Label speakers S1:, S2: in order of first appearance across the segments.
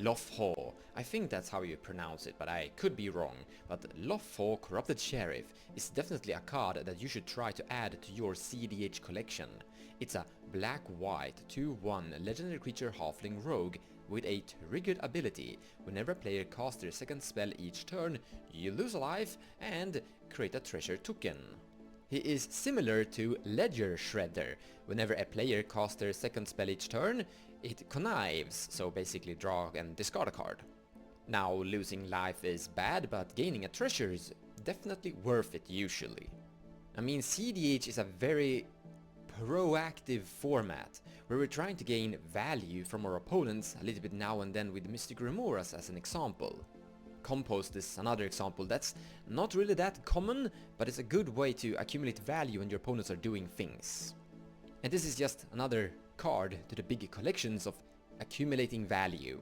S1: Lotho. I think that's how you pronounce it, but I could be wrong. But Lotho, Corrupted Shirriff, is definitely a card that you should try to add to your cEDH collection. It's a black-white 2/1 legendary creature halfling rogue with a triggered ability. Whenever a player casts their second spell each turn, you lose a life and create a treasure token. He is similar to Ledger Shredder. Whenever a player casts their second spell each turn, it connives, so basically draw and discard a card. Now, losing life is bad, but gaining a treasure is definitely worth it usually. I mean, cEDH is a very proactive format, where we're trying to gain value from our opponents a little bit now and then with Mystic Remoras as an example. Compost is another example that's not really that common, but it's a good way to accumulate value when your opponents are doing things. And this is just another card to the big collections of accumulating value.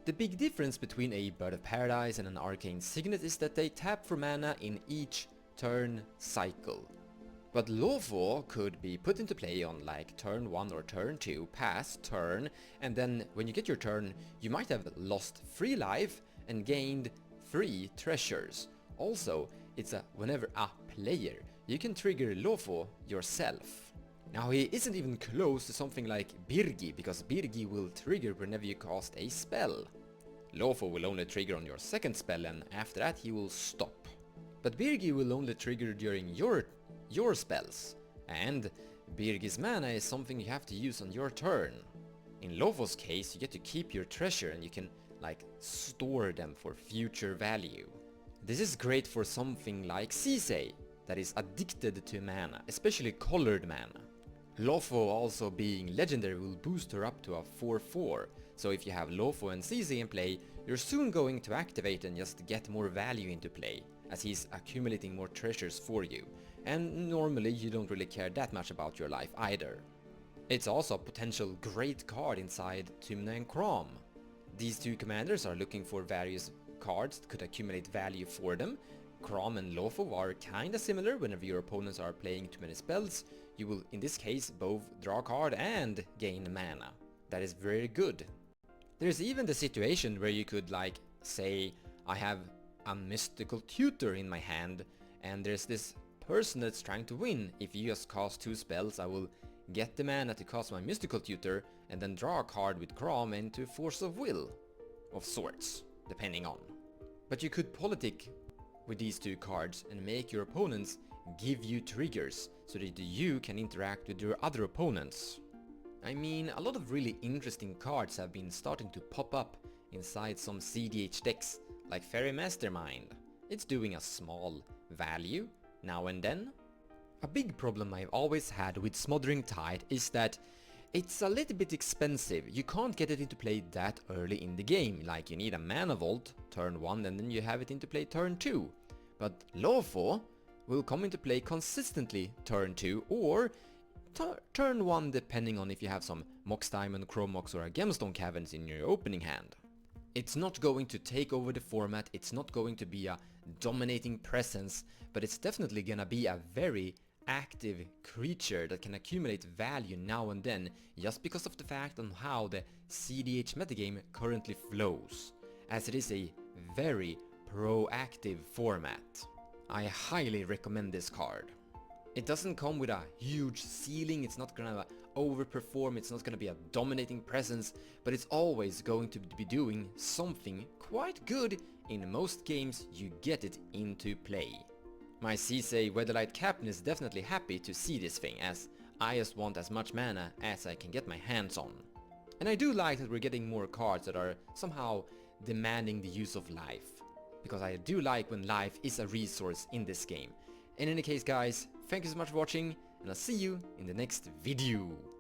S1: The big difference between a Bird of Paradise and an Arcane Signet is that they tap for mana in each turn cycle. But Lotho could be put into play on like turn 1 or turn 2, pass turn, and then when you get your turn, you might have lost 3 life and gained 3 treasures. Also, it's a whenever a player, you can trigger Lotho yourself. Now he isn't even close to something like Birgi, because Birgi will trigger whenever you cast a spell. Lotho will only trigger on your second spell, and after that he will stop. But Birgi will only trigger during your spells, and Birgi's mana is something you have to use on your turn. In Lotho's case, you get to keep your treasure and you can like store them for future value. This is great for something like cEDH that is addicted to mana, especially colored mana. Lotho also being legendary will boost her up to a 4/4, so if you have Lotho and cEDH in play, you're soon going to activate and just get more value into play, as he's accumulating more treasures for you, and normally you don't really care that much about your life either. It's also a potential great card inside Tymna and Crom. These two commanders are looking for various cards that could accumulate value for them. Crom and Lotho are kinda similar. Whenever your opponents are playing too many spells, you will in this case both draw a card and gain mana. That is very good. There's even the situation where you could like say, I have a mystical tutor in my hand and there's this person that's trying to win. If you just cast 2 spells, I will get the mana to cast my mystical tutor and then draw a card with Crom into Force of Will of sorts, depending on. But you could politic with these 2 cards and make your opponents give you triggers so that you can interact with your other opponents. I mean, a lot of really interesting cards have been starting to pop up inside some cEDH decks, like Fairy Mastermind. It's doing a small value now and then. A big problem I've always had with Smothering Tide is that it's a little bit expensive. You can't get it into play that early in the game, like you need a Mana Vault turn 1 and then you have it into play turn 2. But Lotho will come into play consistently turn 2 or turn 1 depending on if you have some Mox Diamond, Chrome Mox or a Gemstone Caverns in your opening hand. It's not going to take over the format, it's not going to be a dominating presence, but it's definitely gonna be a very active creature that can accumulate value now and then just because of the fact on how the cEDH metagame currently flows, as it is a very proactive format. I highly recommend this card. It doesn't come with a huge ceiling, it's not gonna overperform, it's not gonna be a dominating presence, but it's always going to be doing something quite good. In most games you get it into play. My cEDH Weatherlight Captain is definitely happy to see this thing, as I just want as much mana as I can get my hands on. And I do like that we're getting more cards that are somehow demanding the use of life, because I do like when life is a resource in this game. In any case guys, thank you so much for watching, and I'll see you in the next video.